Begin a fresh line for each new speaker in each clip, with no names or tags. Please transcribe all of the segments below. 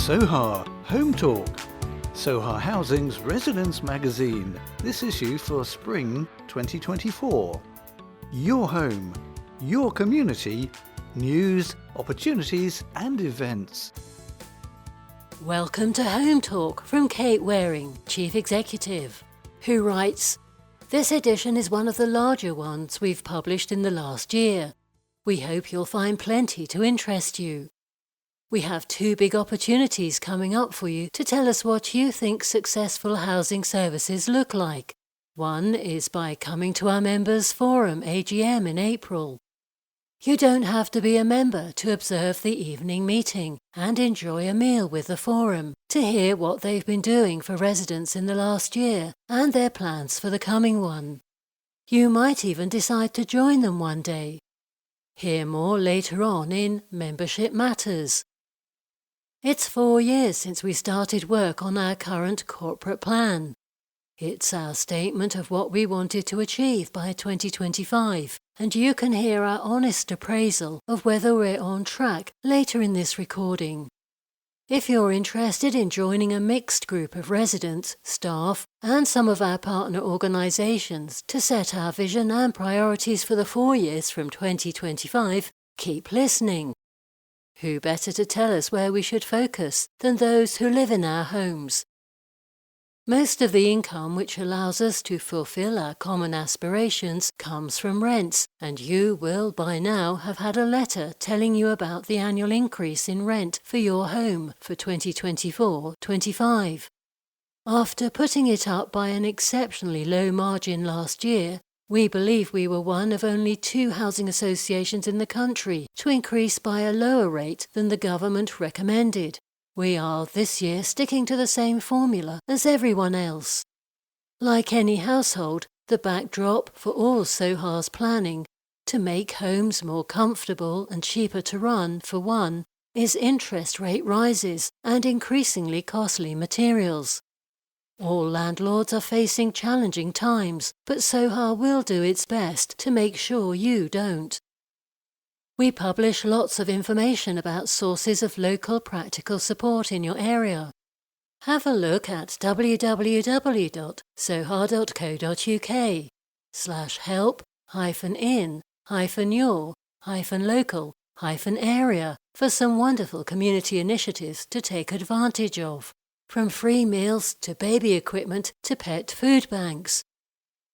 Soha Hometalk, Soha Housing's residence magazine, this issue for spring 2024. Your home, your community, news, opportunities and events.
Welcome to Hometalk from Kate Waring, Chief Executive, who writes, "This edition is one of the larger ones we've published in the last year. We hope you'll find plenty to interest you. We have two big opportunities coming up for you to tell us what you think successful housing services look like. One is by coming to our Members Forum AGM in April. You don't have to be a member to observe the evening meeting and enjoy a meal with the forum to hear what they've been doing for residents in the last year and their plans for the coming one. You might even decide to join them one day. Hear more later on in Membership Matters. It's 4 years since we started work on our current corporate plan. It's our statement of what we wanted to achieve by 2025, and you can hear our honest appraisal of whether we're on track later in this recording. If you're interested in joining a mixed group of residents, staff, and some of our partner organisations to set our vision and priorities for the 4 years from 2025, keep listening. Who better to tell us where we should focus than those who live in our homes? Most of the income which allows us to fulfill our common aspirations comes from rents, and you will by now have had a letter telling you about the annual increase in rent for your home for 2024-25. After putting it up by an exceptionally low margin last year, we believe we were one of only 2 housing associations in the country to increase by a lower rate than the government recommended. We are this year sticking to the same formula as everyone else. Like any household, the backdrop for all Soha's planning to make homes more comfortable and cheaper to run, for one, is interest rate rises and increasingly costly materials. All landlords are facing challenging times, but Soha will do its best to make sure you don't. We publish lots of information about sources of local practical support in your area. Have a look at www.soha.co.uk/help-in-your-local-area for some wonderful community initiatives to take advantage of, from free meals to baby equipment to pet food banks.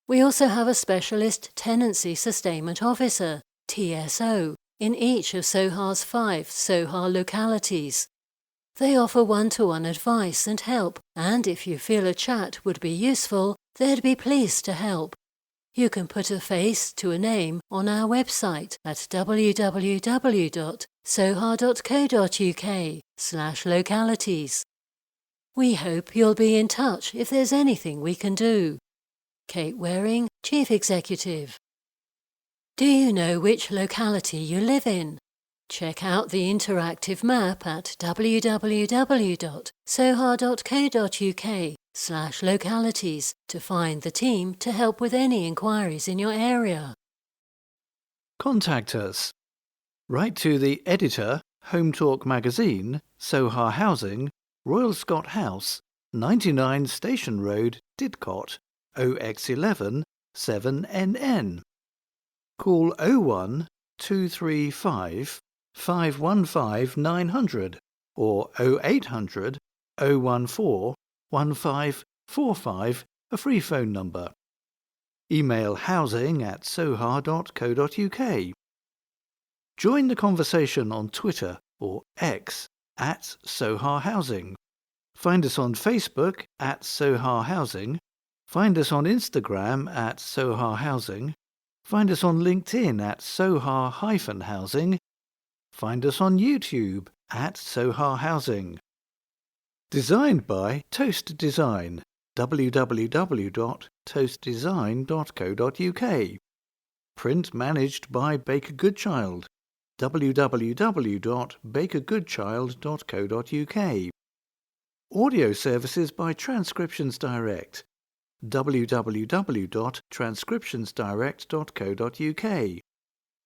We also have a specialist tenancy sustainment officer, TSO, in each of Soha's 5 Soha localities. They offer one-to-one advice and help, and if you feel a chat would be useful, they'd be pleased to help. You can put a face to a name on our website at www.soha.co.uk/localities. We hope you'll be in touch if there's anything we can do. Kate Waring, Chief Executive. Do you know which locality you live in? Check out the interactive map at www.soha.co.uk/localities to find the team to help with any inquiries in your area.
Contact us. Write to the editor, Hometalk Magazine, Soha Housing, Royal Scot House, 99 Station Road, Didcot, OX11 7NN. Call 01 235 515 900 or 0800 014 1545, a free phone number. Email housing@soha.co.uk. Join the conversation on Twitter or X @Soha Housing. Find us on Facebook @Soha Housing. Find us on Instagram @Soha Housing. Find us on LinkedIn @Soha-Housing. Find us on YouTube @Soha Housing. Designed by Toast Design, www.toastdesign.co.uk. Print managed by Baker Goodchild, www.bakergoodchild.co.uk. Audio services by Transcriptions Direct, www.transcriptionsdirect.co.uk.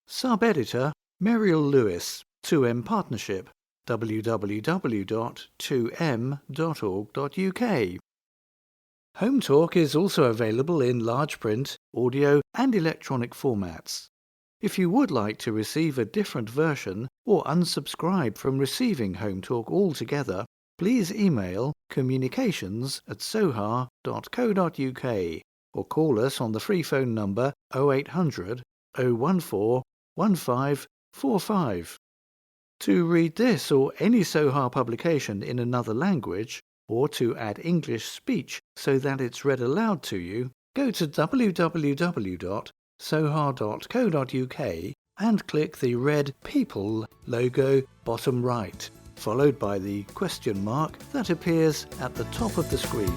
Sub-editor Muriel Lewis, 2M Partnership, www.2m.org.uk. Hometalk is also available in large print, audio and electronic formats. If you would like to receive a different version or unsubscribe from receiving Hometalk altogether, please email communications@soha.co.uk or call us on the free phone number 0800 014 1545. To read this or any Soha publication in another language, or to add English speech so that it's read aloud to you, go to www.soha.co.uk and click the red People logo bottom right, followed by the question mark that appears at the top of the screen.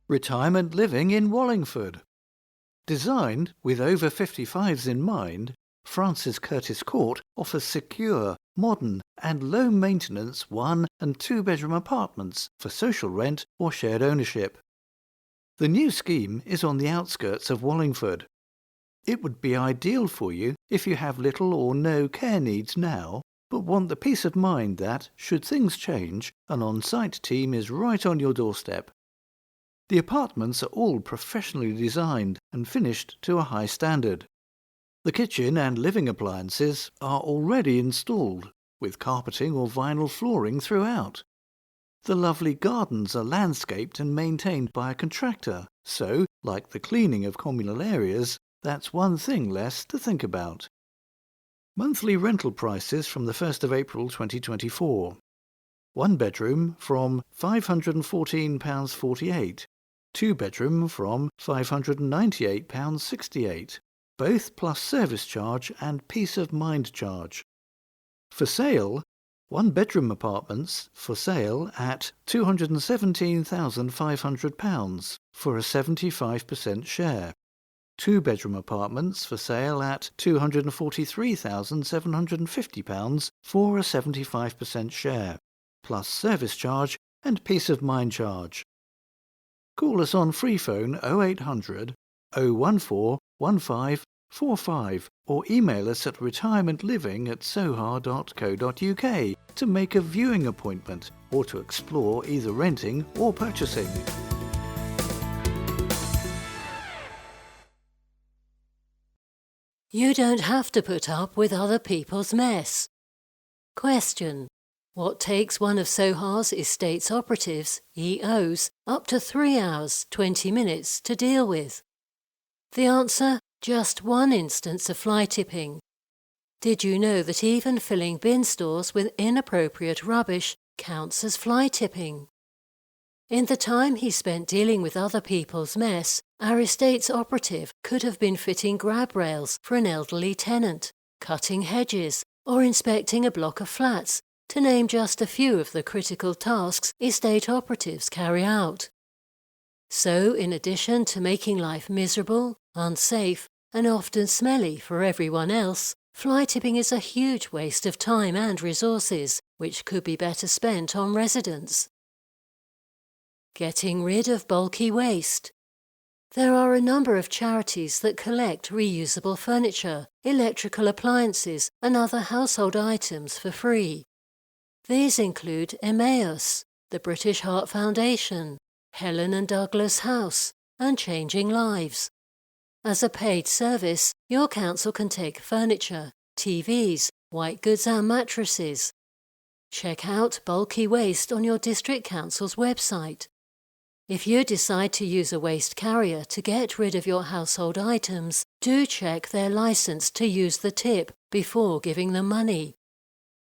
Retirement living in Wallingford. Designed with over 55s in mind, Francis Curtis Court offers secure, modern and low-maintenance 1- and 2-bedroom apartments for social rent or shared ownership. The new scheme is on the outskirts of Wallingford. It would be ideal for you if you have little or no care needs now, but want the peace of mind that, should things change, an on-site team is right on your doorstep. The apartments are all professionally designed and finished to a high standard. The kitchen and living appliances are already installed, with carpeting or vinyl flooring throughout. The lovely gardens are landscaped and maintained by a contractor, so, like the cleaning of communal areas, that's one thing less to think about. Monthly rental prices from the 1st of April 2024. 1 bedroom from £514.48. 2 bedroom from £598.68, both plus service charge and peace of mind charge. For sale, 1 bedroom apartments for sale at £217,500 for a 75% share. 2 bedroom apartments for sale at £243,750 for a 75% share, plus service charge and peace of mind charge. Call us on free phone 0800 014 1545 or email us at retirementliving@soha.co.uk to make a viewing appointment or to explore either renting or purchasing.
You don't have to put up with other people's mess. Question: what takes one of Soha's estates operatives, EOs, up to 3 hours, 20 minutes to deal with? The answer: just one instance of fly tipping. Did you know that even filling bin stores with inappropriate rubbish counts as fly tipping? In the time he spent dealing with other people's mess, our estate's operative could have been fitting grab rails for an elderly tenant, cutting hedges, or inspecting a block of flats, to name just a few of the critical tasks estate operatives carry out. So, in addition to making life miserable, unsafe, and often smelly for everyone else, fly tipping is a huge waste of time and resources, which could be better spent on residents. Getting rid of bulky waste. There are a number of charities that collect reusable furniture, electrical appliances, and other household items for free. These include Emmaus, the British Heart Foundation, Helen and Douglas House, and Changing Lives. As a paid service, your council can take furniture, TVs, white goods and mattresses. Check out bulky waste on your district council's website. If you decide to use a waste carrier to get rid of your household items, do check their licence to use the tip before giving them money.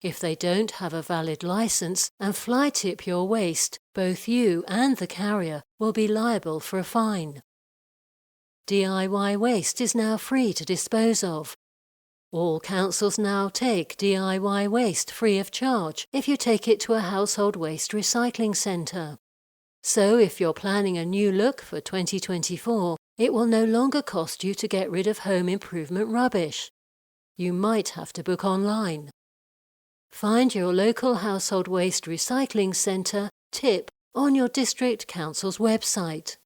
If they don't have a valid licence and fly tip your waste, both you and the carrier will be liable for a fine. DIY waste is now free to dispose of. All councils now take DIY waste free of charge if you take it to a household waste recycling centre. So if you're planning a new look for 2024, it will no longer cost you to get rid of home improvement rubbish. You might have to book online. Find your local household waste recycling centre tip on your district council's website.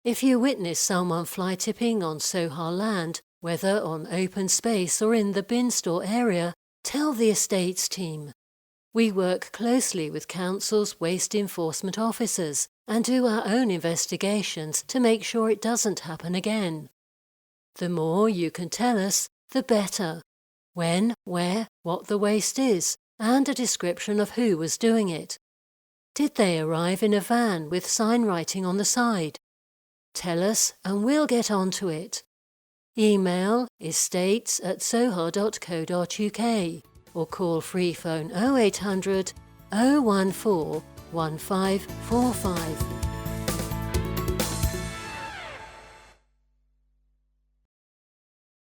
If you witness someone fly tipping on Soha land, Whether on open space or in the bin store area, tell the estates team. We work closely with council's waste enforcement officers and do our own investigations to make sure it doesn't happen again. The more you can tell us, the better. When, where, what the waste is, and a description of who was doing it. Did they arrive in a van with sign writing on the side? Tell us and we'll get on to it. Email estates@soha.co.uk or call free phone 0800 014 1545.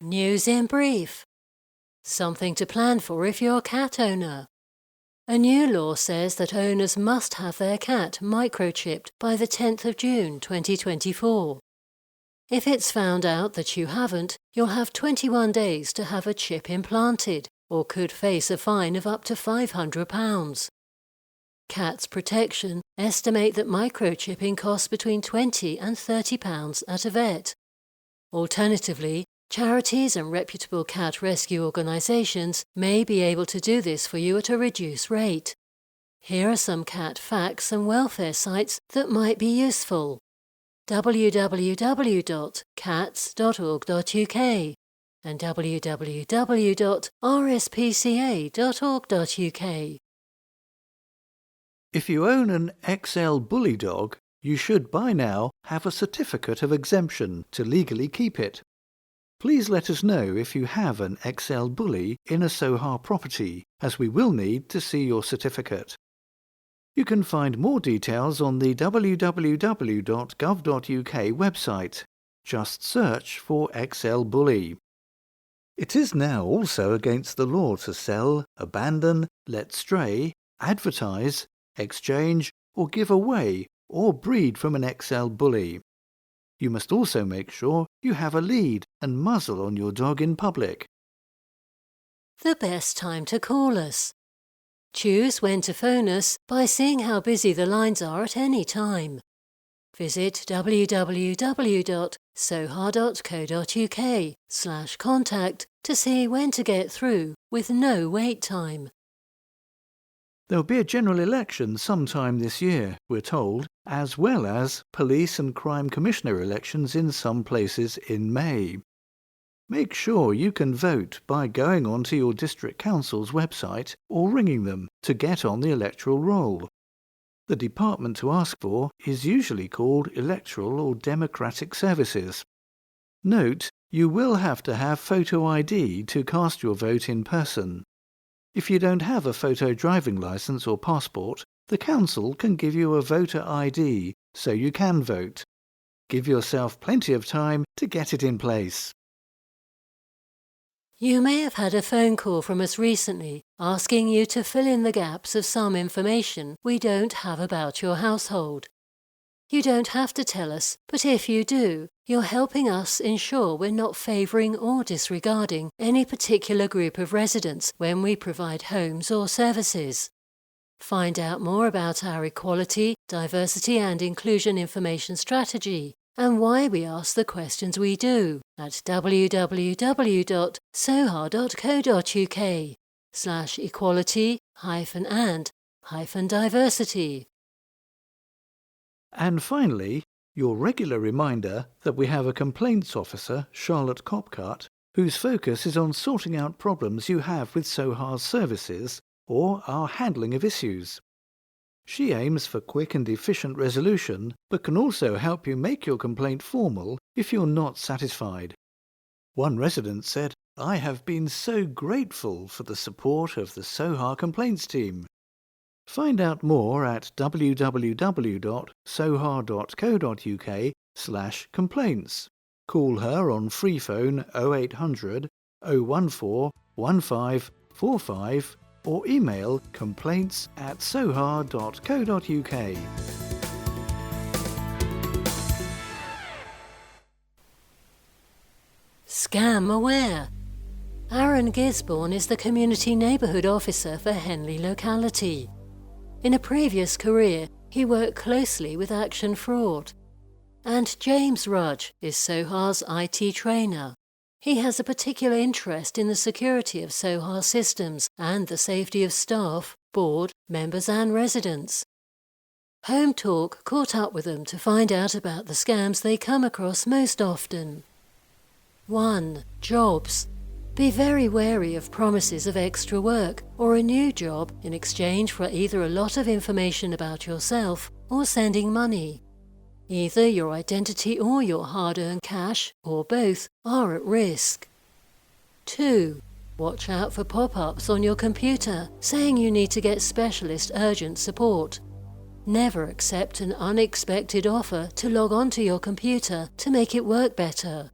News in brief. Something to plan for if you're a cat owner. A new law says that owners must have their cat microchipped by the 10th of June 2024. If it's found out that you haven't, you'll have 21 days to have a chip implanted, or could face a fine of up to £500. Cats Protection estimate that microchipping costs between £20 and £30 at a vet. Alternatively, charities and reputable cat rescue organisations may be able to do this for you at a reduced rate. Here are some cat facts and welfare sites that might be useful. www.cats.org.uk and www.rspca.org.uk.
If you own an XL bully dog, you should by now have a certificate of exemption to legally keep it. Please let us know if you have an XL bully in a Soha property, as we will need to see your certificate. You can find more details on the www.gov.uk website. Just search for XL Bully. It is now also against the law to sell, abandon, let stray, advertise, exchange or give away or breed from an XL Bully. You must also make sure you have a lead and muzzle on your dog in public.
The best time to call us. Choose when to phone us by seeing how busy the lines are at any time. Visit www.soha.co.uk/contact to see when to get through with no wait time.
There will be a general election sometime this year, we're told, as well as police and crime commissioner elections in some places in May. Make sure you can vote by going onto your district council's website or ringing them to get on the electoral roll. The department to ask for is usually called Electoral or Democratic Services. Note, you will have to have photo ID to cast your vote in person. If you don't have a photo driving licence or passport, the council can give you a voter ID so you can vote. Give yourself plenty of time to get it in place.
You may have had a phone call from us recently asking you to fill in the gaps of some information we don't have about your household. You don't have to tell us, but if you do, you're helping us ensure we're not favouring or disregarding any particular group of residents when we provide homes or services. Find out more about our equality, diversity and inclusion information strategy and why we ask the questions we do at www.soha.co.uk/equality-and-diversity.
And finally, your regular reminder that we have a complaints officer, Charlotte Copcart, whose focus is on sorting out problems you have with Soha's services or our handling of issues. She aims for quick and efficient resolution, but can also help you make your complaint formal if you're not satisfied. One resident said, "I have been so grateful for the support of the Soha complaints team." Find out more at www.soha.co.uk/complaints. Call her on free phone 0800 014 1545 or email complaints@soha.co.uk.
Scam aware. Aaron Gisborne is the Community Neighbourhood Officer for Henley locality. In a previous career, he worked closely with Action Fraud. And James Rudge is Soha's IT trainer. He has a particular interest in the security of Soha systems and the safety of staff, board, members and residents. Hometalk caught up with them to find out about the scams they come across most often. 1. Jobs. Be very wary of promises of extra work or a new job in exchange for either a lot of information about yourself or sending money. Either your identity or your hard-earned cash, or both, are at risk. 2. Watch out for pop-ups on your computer saying you need to get specialist urgent support. Never accept an unexpected offer to log onto your computer to make it work better.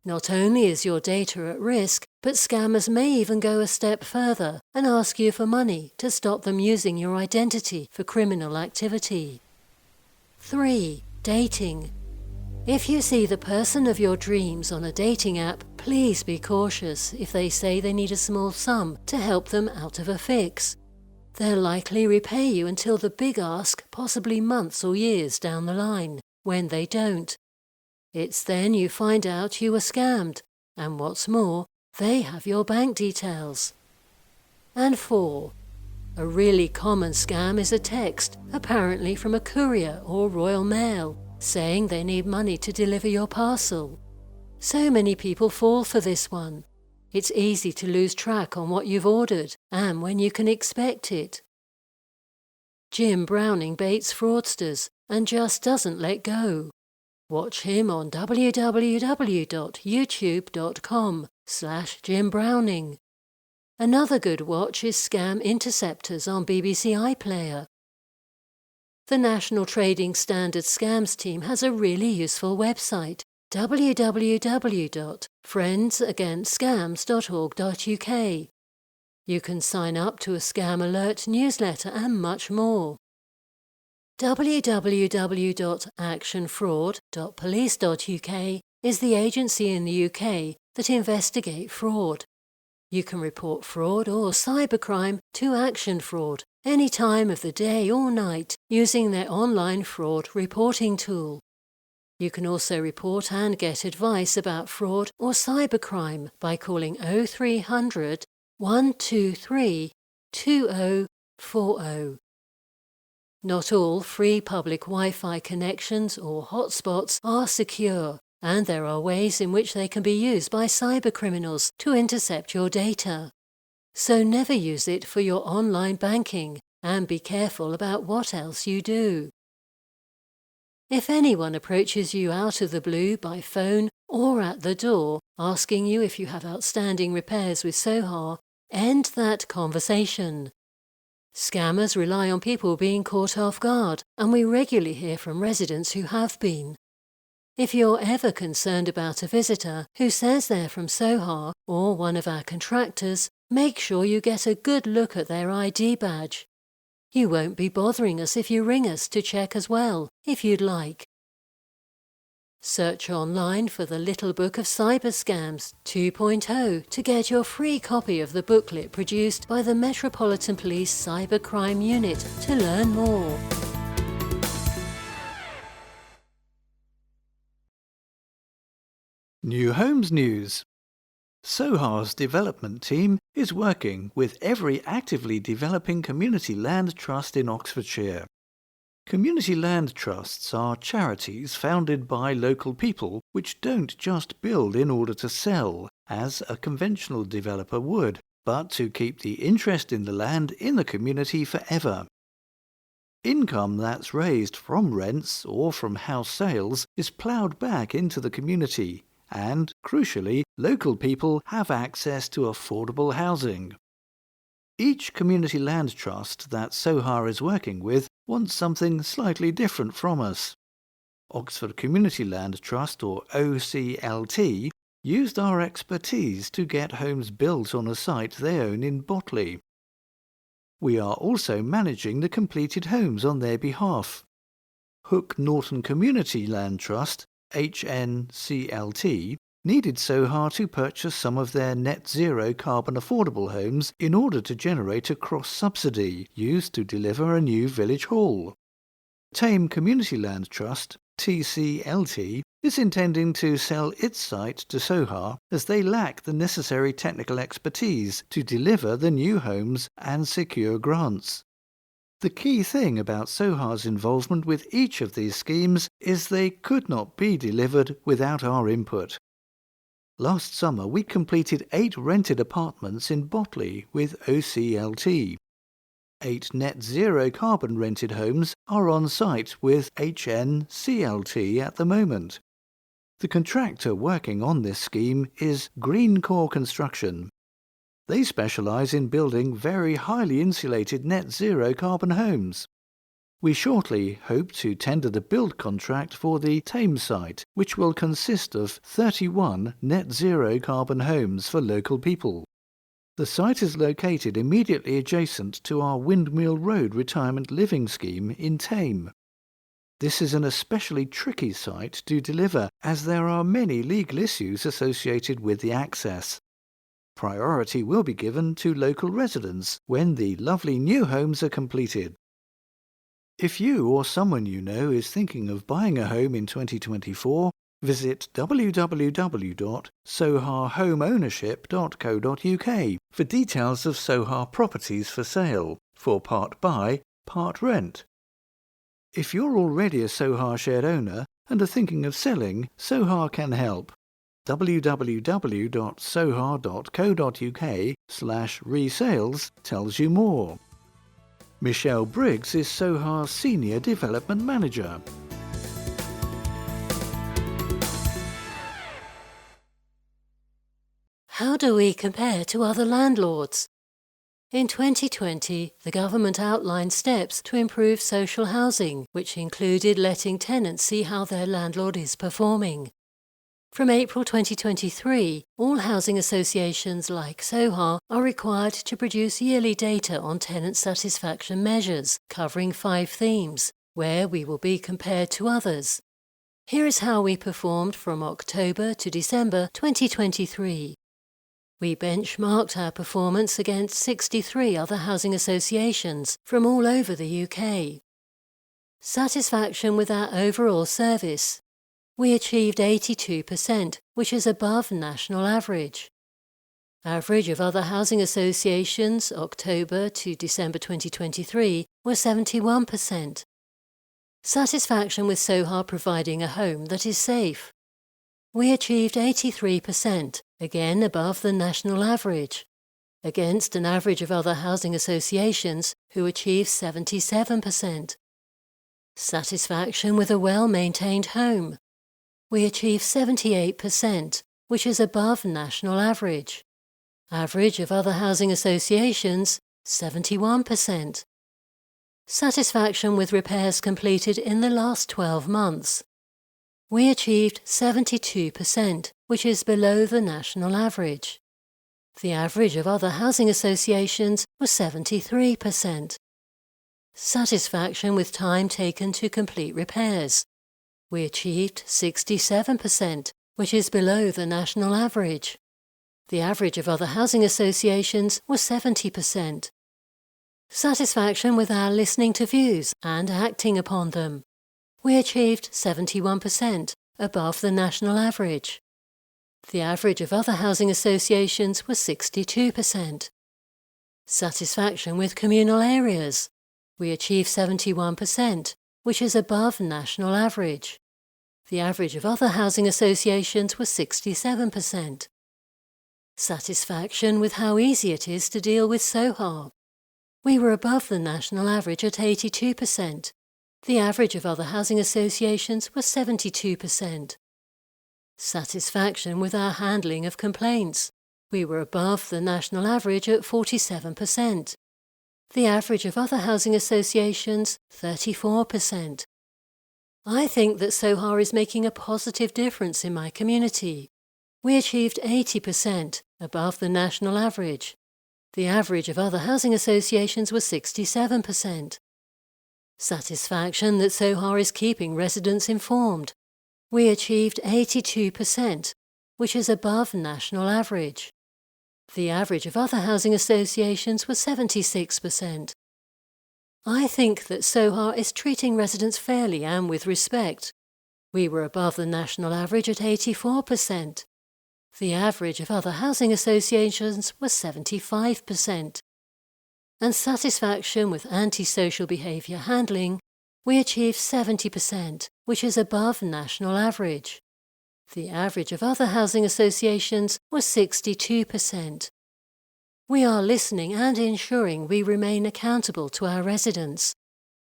Not only is your data at risk, but scammers may even go a step further and ask you for money to stop them using your identity for criminal activity. 3. Dating. If you see the person of your dreams on a dating app, please be cautious if they say they need a small sum to help them out of a fix. They'll likely repay you until the big ask, possibly months or years down the line, when they don't. It's then you find out you were scammed, and what's more, they have your bank details. And 4. A really common scam is a text, apparently from a courier or Royal Mail, saying they need money to deliver your parcel. So many people fall for this one. It's easy to lose track on what you've ordered and when you can expect it. Jim Browning baits fraudsters and just doesn't let go. Watch him on www.youtube.com/Jim Browning. Another good watch is Scam Interceptors on BBC iPlayer. The National Trading Standards Scams team has a really useful website, www.friendsagainstscams.org.uk. You can sign up to a scam alert newsletter and much more. www.actionfraud.police.uk is the agency in the UK that investigate fraud. You can report fraud or cybercrime to Action Fraud any time of the day or night using their online fraud reporting tool. You can also report and get advice about fraud or cybercrime by calling 0300 123 2040. Not all free public Wi-Fi connections or hotspots are secure, and there are ways in which they can be used by cybercriminals to intercept your data. So never use it for your online banking, and be careful about what else you do. If anyone approaches you out of the blue by phone or at the door asking you if you have outstanding repairs with Soha, end that conversation. Scammers rely on people being caught off guard, and we regularly hear from residents who have been. If you're ever concerned about a visitor who says they're from Soha or one of our contractors, make sure you get a good look at their ID badge. You won't be bothering us if you ring us to check as well, if you'd like. Search online for the Little Book of Cyber Scams 2.0 to get your free copy of the booklet produced by the Metropolitan Police Cybercrime Unit to learn more.
New Homes News. Soha's development team is working with every actively developing community land trust in Oxfordshire. Community land trusts are charities founded by local people which don't just build in order to sell, as a conventional developer would, but to keep the interest in the land in the community forever. Income that's raised from rents or from house sales is ploughed back into the community, and, crucially, local people have access to affordable housing. Each community land trust that Soha is working with wants something slightly different from us. Oxford Community Land Trust, or OCLT, used our expertise to get homes built on a site they own in Botley. We are also managing the completed homes on their behalf. Hook Norton Community Land Trust, HNCLT, needed Soha to purchase some of their net zero carbon affordable homes in order to generate a cross-subsidy used to deliver a new village hall. Tame Community Land Trust, TCLT, is intending to sell its site to Soha as they lack the necessary technical expertise to deliver the new homes and secure grants. The key thing about Soha's involvement with each of these schemes is they could not be delivered without our input. Last summer we completed 8 rented apartments in Botley with OCLT. 8 net zero carbon rented homes are on site with HNCLT at the moment. The contractor working on this scheme is Green Core Construction. They specialise in building very highly insulated net zero carbon homes. We shortly hope to tender the build contract for the Thames site, which will consist of 31 net zero carbon homes for local people. The site is located immediately adjacent to our Windmill Road retirement living scheme in Tame. This is an especially tricky site to deliver as there are many legal issues associated with the access. Priority will be given to local residents when the lovely new homes are completed. If you or someone you know is thinking of buying a home in 2024, visit www.sohahomeownership.co.uk for details of Soha properties for sale, for part buy, part rent. If you're already a Soha shared owner and are thinking of selling, Soha can help. www.soha.co.uk/resales tells you more. Michelle Briggs is Soha's Senior Development Manager.
How do we compare to other landlords? In 2020, the government outlined steps to improve social housing, which included letting tenants see how their landlord is performing. From April 2023, all housing associations like Soha are required to produce yearly data on tenant satisfaction measures, covering 5 themes, where we will be compared to others. Here is how we performed from October to December 2023. We benchmarked our performance against 63 other housing associations from all over the UK. Satisfaction with our overall service. We achieved 82%, which is above national average. Average of other housing associations, October to December 2023, was 71%. Satisfaction with Soha providing a home that is safe. We achieved 83%, again above the national average, against an average of other housing associations who achieved 77%. Satisfaction with a well-maintained home. We achieved 78%, which is above national average. Average of other housing associations, 71%. Satisfaction with repairs completed in the last 12 months. We achieved 72%, which is below the national average. The average of other housing associations was 73%. Satisfaction with time taken to complete repairs. We achieved 67%, which is below the national average. The average of other housing associations was 70%. Satisfaction with our listening to views and acting upon them. We achieved 71%, above the national average. The average of other housing associations was 62%. Satisfaction with communal areas. We achieved 71%, which is above national average. The average of other housing associations was 67%. Satisfaction with how easy it is to deal with Soha. We were above the national average at 82%. The average of other housing associations was 72%. Satisfaction with our handling of complaints. We were above the national average at 47%. The average of other housing associations, 34%. I think that Soha is making a positive difference in my community. We achieved 80%, above the national average. The average of other housing associations was 67%. Satisfaction that Soha is keeping residents informed. We achieved 82%, which is above national average. The average of other housing associations was 76%. I think that Soha is treating residents fairly and with respect. We were above the national average at 84%. The average of other housing associations was 75%. And satisfaction with antisocial behaviour handling, we achieved 70%, which is above national average. The average of other housing associations was 62%. We are listening and ensuring we remain accountable to our residents.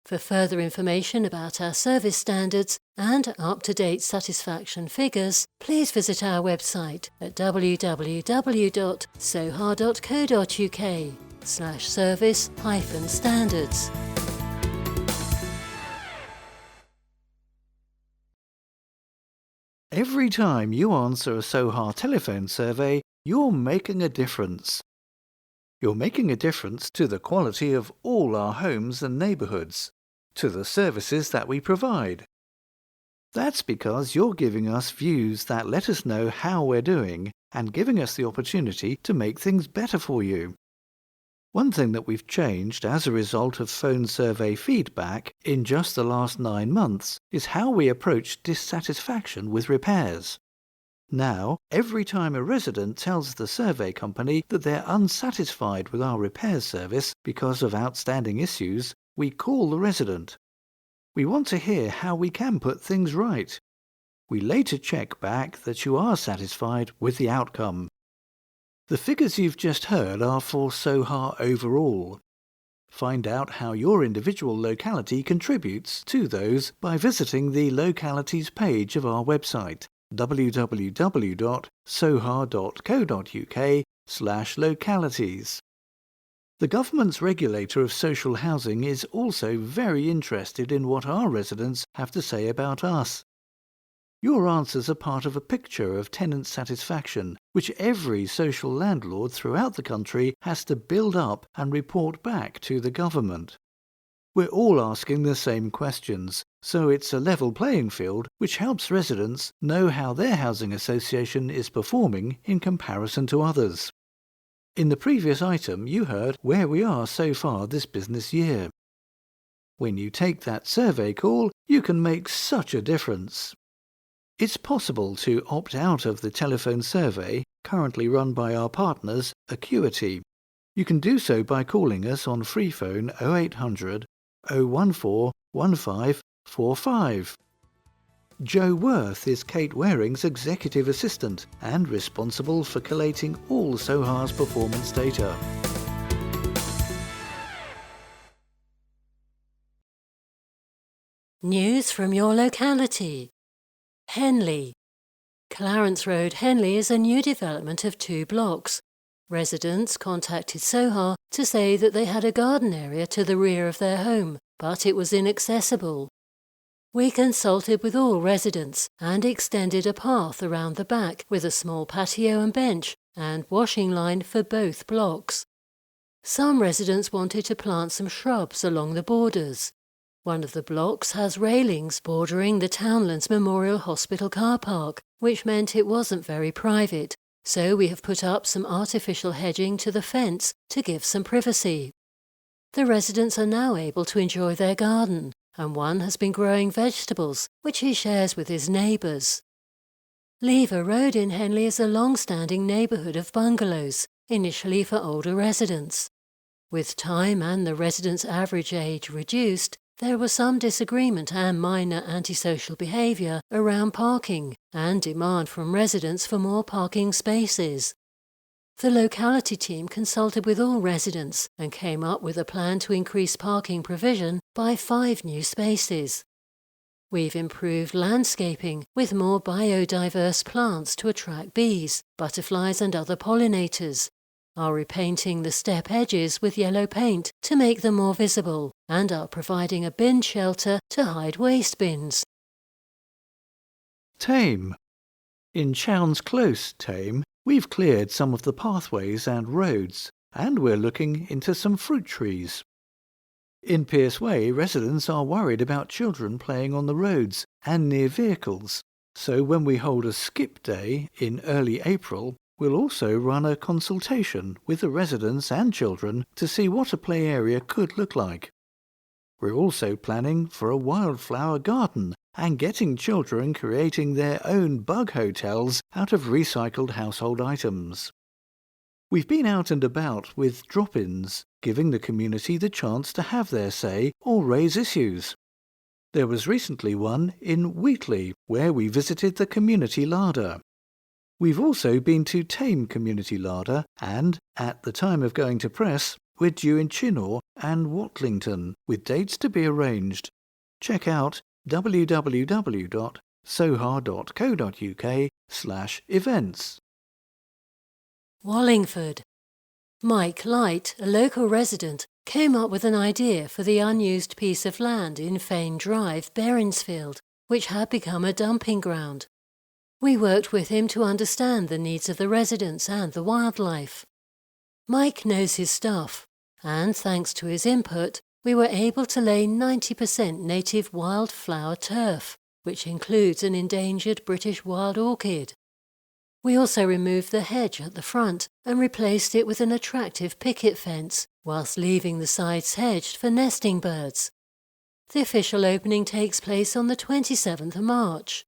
For further information about our service standards and up-to-date satisfaction figures, please visit our website at www.soha.co.uk/service-standards.
Every time you answer a Soha telephone survey, you're making a difference. You're making a difference to the quality of all our homes and neighbourhoods, to the services that we provide. That's because you're giving us views that let us know how we're doing and giving us the opportunity to make things better for you. One thing that we've changed as a result of phone survey feedback in just the last 9 months is how we approach dissatisfaction with repairs. Now, every time a resident tells the survey company that they're unsatisfied with our repair service because of outstanding issues, we call the resident. We want to hear how we can put things right. We later check back that you are satisfied with the outcome. The figures you've just heard are for Soha overall. Find out how your individual locality contributes to those by visiting the Localities page of our website, www.soha.co.uk/localities. The government's regulator of social housing is also very interested in what our residents have to say about us. Your answers are part of a picture of tenant satisfaction, which every social landlord throughout the country has to build up and report back to the government. We're all asking the same questions, so it's a level playing field which helps residents know how their housing association is performing in comparison to others. In the previous item, you heard where we are so far this business year. When you take that survey call, you can make such a difference. It's possible to opt out of the telephone survey, currently run by our partners, Acuity. You can do so by calling us on free phone 0800 014 1545. Jo Worth is Kate Waring's executive assistant and responsible for collating all Soha's performance data.
News from your locality. Henley. Clarence Road, Henley is a new development of 2 blocks. Residents contacted Soha to say that they had a garden area to the rear of their home, but it was inaccessible. We consulted with all residents and extended a path around the back with a small patio and bench and washing line for both blocks. Some residents wanted to plant some shrubs along the borders. One of the blocks has railings bordering the Townlands Memorial Hospital car park, which meant it wasn't very private, so we have put up some artificial hedging to the fence to give some privacy. The residents are now able to enjoy their garden, and one has been growing vegetables, which he shares with his neighbours. Lever Road in Henley is a long-standing neighbourhood of bungalows, initially for older residents. With time and the residents' average age reduced, there was some disagreement and minor antisocial behaviour around parking and demand from residents for more parking spaces. The locality team consulted with all residents and came up with a plan to increase parking provision by 5 new spaces. We've improved landscaping with more biodiverse plants to attract bees, butterflies and other pollinators, are repainting the step edges with yellow paint to make them more visible, and are providing a bin shelter to hide waste bins.
Tame. In Chowns Close, Tame, we've cleared some of the pathways and roads, and we're looking into some fruit trees. In Pierce Way, residents are worried about children playing on the roads and near vehicles, so when we hold a skip day in early April, we'll also run a consultation with the residents and children to see what a play area could look like. We're also planning for a wildflower garden and getting children creating their own bug hotels out of recycled household items. We've been out and about with drop-ins, giving the community the chance to have their say or raise issues. There was recently one in Wheatley, where we visited the community larder. We've also been to Tame Community Larder and, at the time of going to press, we're due in Chinnor and Watlington, with dates to be arranged. Check out www.soha.co.uk/events.
Wallingford. Mike Light, a local resident, came up with an idea for the unused piece of land in Fane Drive, Berensfield, which had become a dumping ground. We worked with him to understand the needs of the residents and the wildlife. Mike knows his stuff, and thanks to his input, we were able to lay 90% native wildflower turf, which includes an endangered British wild orchid. We also removed the hedge at the front and replaced it with an attractive picket fence, whilst leaving the sides hedged for nesting birds. The official opening takes place on the 27th of March.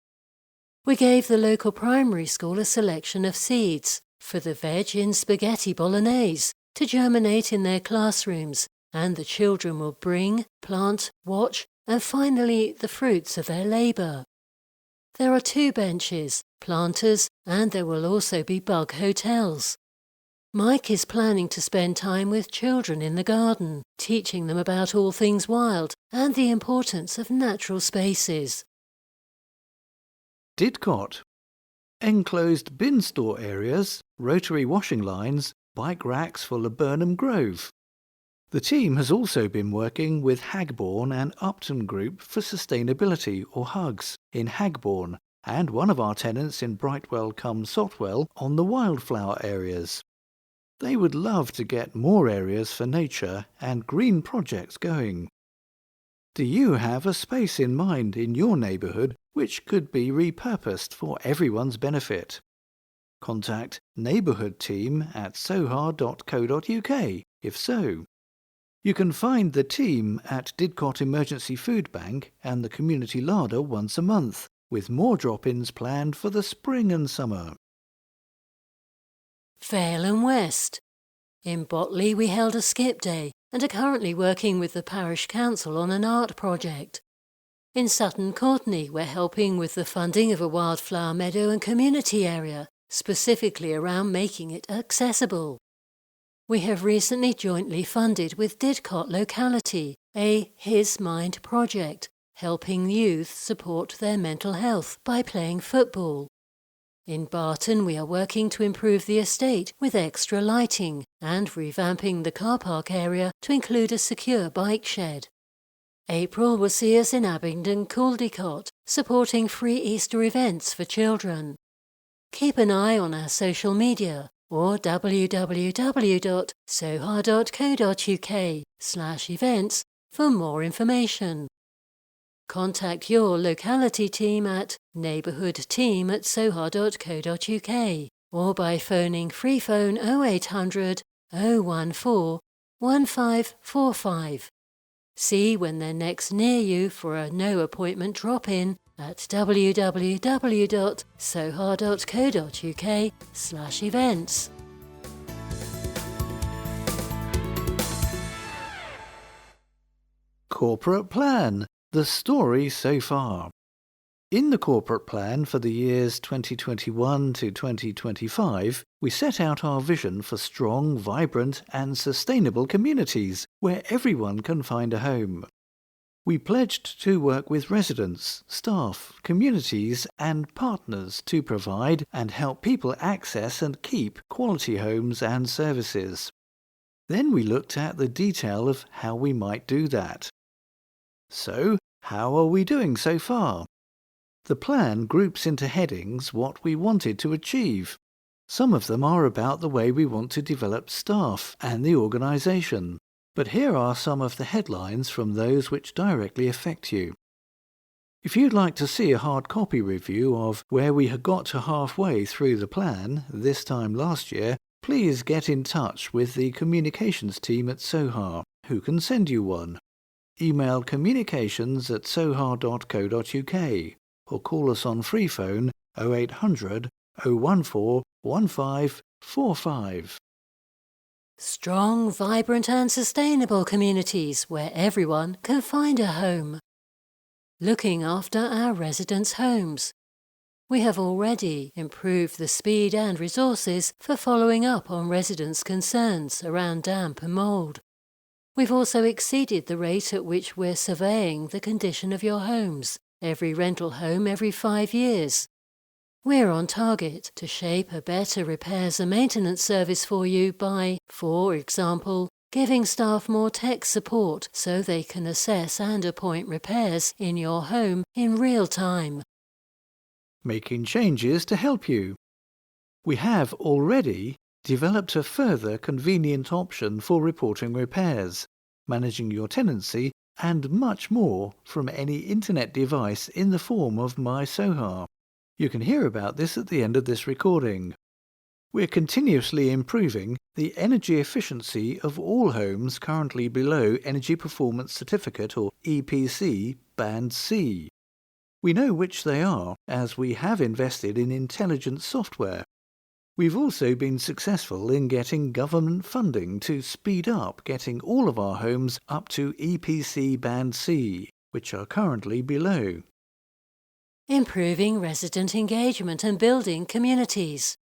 We gave the local primary school a selection of seeds for the veg in spaghetti bolognese to germinate in their classrooms, and the children will bring, plant, watch, and finally eat the fruits of their labour. There are 2 benches, planters, and there will also be bug hotels. Mike is planning to spend time with children in the garden, teaching them about all things wild and the importance of natural spaces.
Didcot. Enclosed bin store areas, rotary washing lines, bike racks for Laburnum Grove. The team has also been working with Hagbourne and Upton Group for Sustainability, or HUGS, in Hagbourne, and one of our tenants in Brightwell-cum-Sotwell on the wildflower areas. They would love to get more areas for nature and green projects going. Do you have a space in mind in your neighbourhood which could be repurposed for everyone's benefit? Contact neighbourhoodteam@soha.co.uk if so. You can find the team at Didcot Emergency Food Bank and the Community Larder once a month, with more drop-ins planned for the spring and summer.
Vale and West. In Botley we held a skip day and are currently working with the parish council on an art project. In Sutton Courtenay we're helping with the funding of a wildflower meadow and community area, specifically around making it accessible. We have recently jointly funded with Didcot Locality a His Mind project, helping youth support their mental health by playing football. In Barton we are working to improve the estate with extra lighting and revamping the car park area to include a secure bike shed. April will see us in Abingdon Caldecott, supporting free Easter events for children. Keep an eye on our social media or www.soha.co.uk/events for more information. Contact your locality team at neighbourhoodteam@soha.co.uk or by phoning free phone 0800 014 1545. See when they're next near you for a no-appointment drop-in at www.soha.co.uk/events.
Corporate Plan. The story so far. In the corporate plan for the years 2021 to 2025, we set out our vision for strong, vibrant and sustainable communities where everyone can find a home. We pledged to work with residents, staff, communities and partners to provide and help people access and keep quality homes and services. Then we looked at the detail of how we might do that. So, how are we doing so far? The plan groups into headings what we wanted to achieve. Some of them are about the way we want to develop staff and the organisation. But here are some of the headlines from those which directly affect you. If you'd like to see a hard copy review of where we had got to halfway through the plan this time last year, please get in touch with the communications team at Soha, who can send you one. email communications@soha.co.uk or call us on free phone 0800 014 1545.
Strong, vibrant and sustainable communities where everyone can find a home. Looking after our residents' homes. We have already improved the speed and resources for following up on residents' concerns around damp and mould. We've also exceeded the rate at which we're surveying the condition of your homes, every rental home every 5 years. We're on target to shape a better repairs and maintenance service for you by, for example, giving staff more tech support so they can assess and appoint repairs in your home in real time.
Making changes to help you. We have already developed a further convenient option for reporting repairs, managing your tenancy, and much more from any internet device in the form of My Soha. You can hear about this at the end of this recording. We're continuously improving the energy efficiency of all homes currently below Energy Performance Certificate or EPC Band C. We know which they are as we have invested in intelligent software. We've also been successful in getting government funding to speed up getting all of our homes up to EPC Band C, which are currently below.
Improving resident engagement and building communities.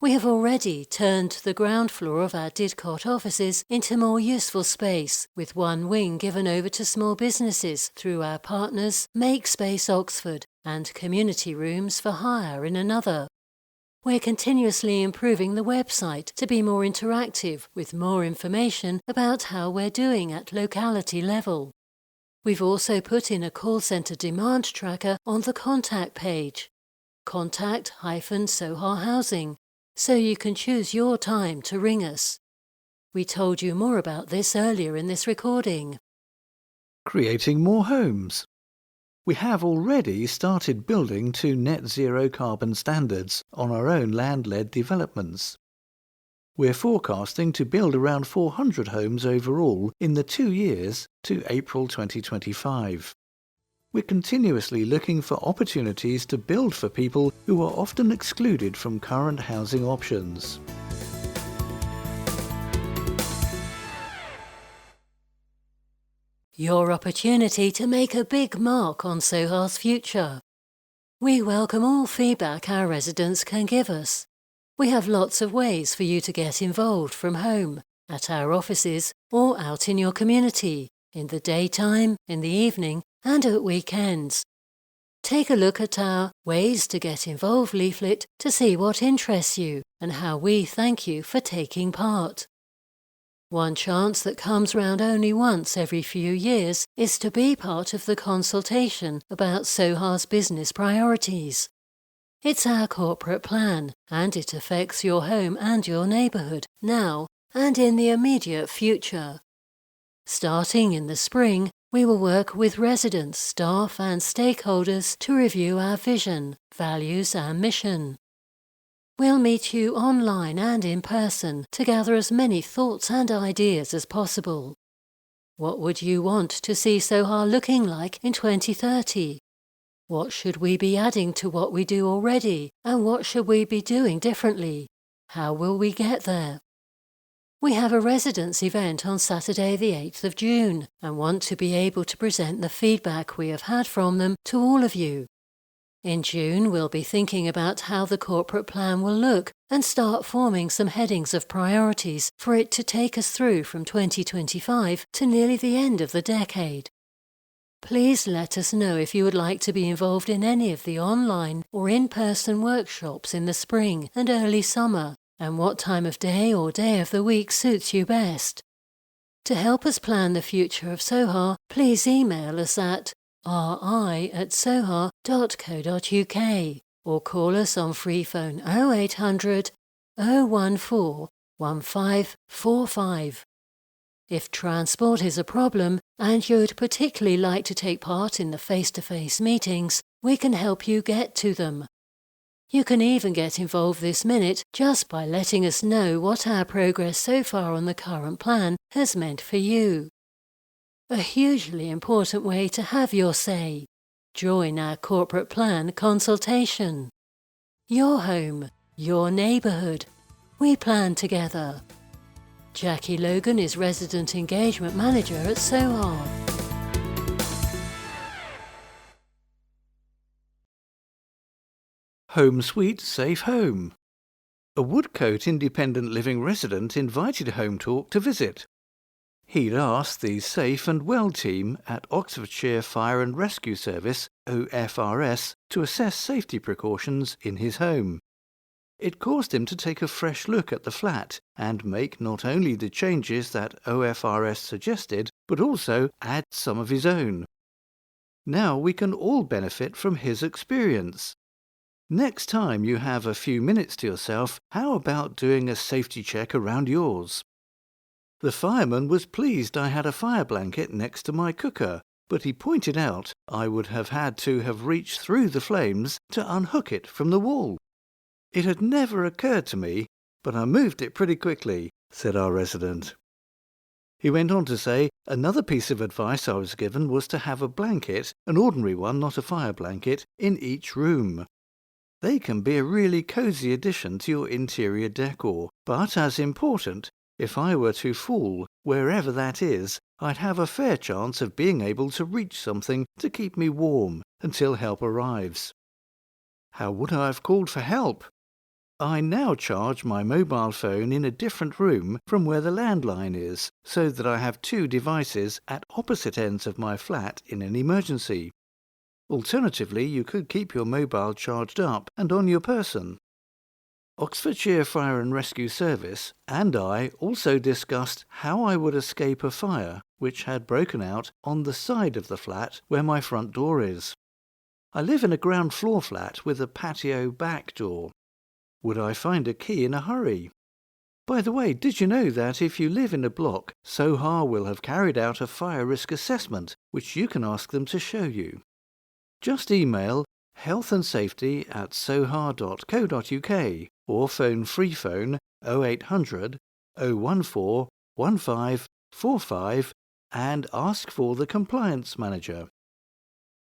We have already turned the ground floor of our Didcot offices into more useful space, with one wing given over to small businesses through our partners Make Space Oxford and community rooms for hire in another. We're continuously improving the website to be more interactive with more information about how we're doing at locality level. We've also put in a call centre demand tracker on the contact page, contact-Soha Housing, so you can choose your time to ring us. We told you more about this earlier in this recording.
Creating more homes. We have already started building to net zero carbon standards on our own land-led developments. We're forecasting to build around 400 homes overall in the 2 years to April 2025. We're continuously looking for opportunities to build for people who are often excluded from current housing options.
Your opportunity to make a big mark on Soha's future. We welcome all feedback our residents can give us. We have lots of ways for you to get involved from home, at our offices, or out in your community, in the daytime, in the evening, and at weekends. Take a look at our Ways to Get Involved leaflet to see what interests you and how we thank you for taking part. One chance that comes round only once every few years is to be part of the consultation about Soha's business priorities. It's our corporate plan, and it affects your home and your neighbourhood now and in the immediate future. Starting in the spring, we will work with residents, staff and stakeholders to review our vision, values and mission. We'll meet you online and in person to gather as many thoughts and ideas as possible. What would you want to see Soha looking like in 2030? What should we be adding to what we do already, and what should we be doing differently? How will we get there? We have a residents' event on Saturday the 8th of June and want to be able to present the feedback we have had from them to all of you. In June, we'll be thinking about how the corporate plan will look and start forming some headings of priorities for it to take us through from 2025 to nearly the end of the decade. Please let us know if you would like to be involved in any of the online or in-person workshops in the spring and early summer, and what time of day or day of the week suits you best. To help us plan the future of Soha, please email us at ri@soha.co.uk or call us on free phone 0800 014 1545. If transport is a problem and you'd particularly like to take part in the face-to-face meetings, we can help you get to them. You can even get involved this minute just by letting us know what our progress so far on the current plan has meant for you. A hugely important way to have your say. Join our corporate plan consultation. Your home, your neighbourhood. We plan together. Jackie Logan is Resident Engagement Manager at Soha.
Home Sweet Safe Home. A Woodcote independent living resident invited Hometalk to visit. He'd asked the Safe and Well team at Oxfordshire Fire and Rescue Service, OFRS, to assess safety precautions in his home. It caused him to take a fresh look at the flat and make not only the changes that OFRS suggested, but also add some of his own. Now we can all benefit from his experience. Next time you have a few minutes to yourself, how about doing a safety check around yours? The fireman was pleased I had a fire blanket next to my cooker, but he pointed out I would have had to have reached through the flames to unhook it from the wall. It had never occurred to me, but I moved it pretty quickly, said our resident. He went on to say, another piece of advice I was given was to have a blanket, an ordinary one, not a fire blanket, in each room. They can be a really cosy addition to your interior decor, but as important, if I were to fall, wherever that is, I'd have a fair chance of being able to reach something to keep me warm until help arrives. How would I have called for help? I now charge my mobile phone in a different room from where the landline is, so that I have two devices at opposite ends of my flat in an emergency. Alternatively, you could keep your mobile charged up and on your person. Oxfordshire Fire and Rescue Service and I also discussed how I would escape a fire which had broken out on the side of the flat where my front door is. I live in a ground floor flat with a patio back door. Would I find a key in a hurry? By the way, did you know that if you live in a block, Soha will have carried out a fire risk assessment, which you can ask them to show you? Just email healthandSafety@soha.co.uk or phone free phone 0800 014 1545 and ask for the compliance manager.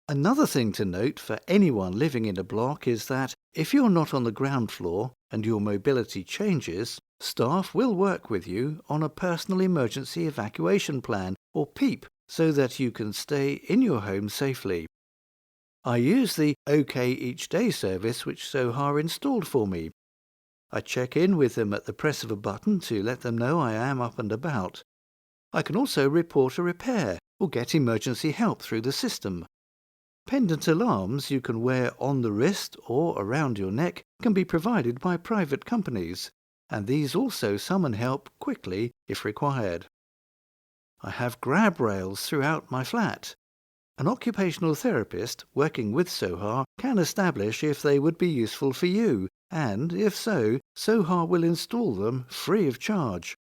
Another thing to note for anyone living in a block is that if you're not on the ground floor and your mobility changes, staff will work with you on a personal emergency evacuation plan or PEEP so that you can stay in your home safely. I use the OK Each Day service which Soha installed for me. I check in with them at the press of a button to let them know I am up and about. I can also report a repair or get emergency help through the system. Pendant alarms you can wear on the wrist or around your neck can be provided by private companies, and these also summon help quickly if required. I have grab rails throughout my flat. An occupational therapist working with Soha can establish if they would be useful for you, and if so, Soha will install them free of charge.